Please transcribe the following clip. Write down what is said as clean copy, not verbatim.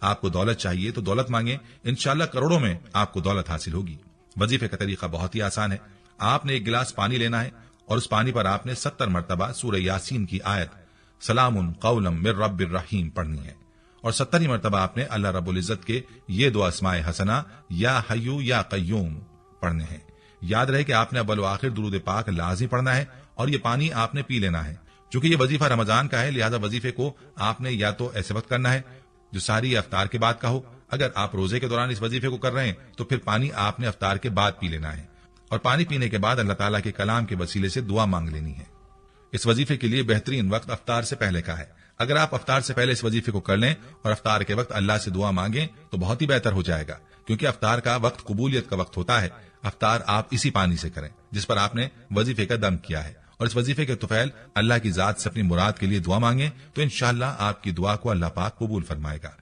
आपको दौलत चाहिए तो दौलत मांगे, इंशाल्लाह करोड़ों में आपको दौलत हासिल होगी। वजीफे का तरीका बहुत ही आसान है। आपने एक गिलास पानी लेना है और उस पानी पर आपने 70 मरतबा सूरह यासीन की आयत सलामुन कौलम मिर रब्बिर रहीम पढ़नी है और 70 मरतबा आपने अल्लाह रब्बुल इज्जत के ये दो अस्माए हसना या हय्यू या कय्यूम पढ़ने हैं। याद रहे कि आपने अव्वल व आखिर दुरूद पाक लाज़िम पढ़ना है और ये पानी आपने पी लेना है। चूंकि ये वजीफा रमजान का है, लिहाजा वजीफे को आपने या तो ऐसे वक्त करना है जो सारी अफ्तार के बाद का हो। अगर आप रोजे के दौरान इस वजीफे को कर रहे हैं तो फिर पानी आपने अफ्तार के बाद पी लेना है और पानी पीने के बाद अल्लाह ताला के कलाम के वसीले से दुआ मांग लेनी है। इस वजीफे के लिए बेहतरीन वक्त अफ्तार से पहले का है। अगर आप अफ्तार से पहले इस वजीफे को कर लें और अफ्तार के वक्त अल्लाह से दुआ मांगें तो बहुत ही बेहतर हो जाएगा, क्योंकि अफ्तार का वक्त कबूलियत का वक्त होता है। अफ्तार आप इसी पानी से करें जिस पर आपने वजीफे का दम किया है और इस वजीफे के तुफैल अल्लाह की जात से अपनी मुराद के लिए दुआ मांगे तो इंशाअल्लाह आपकी दुआ को अल्लाह पाक कबूल फरमाएगा।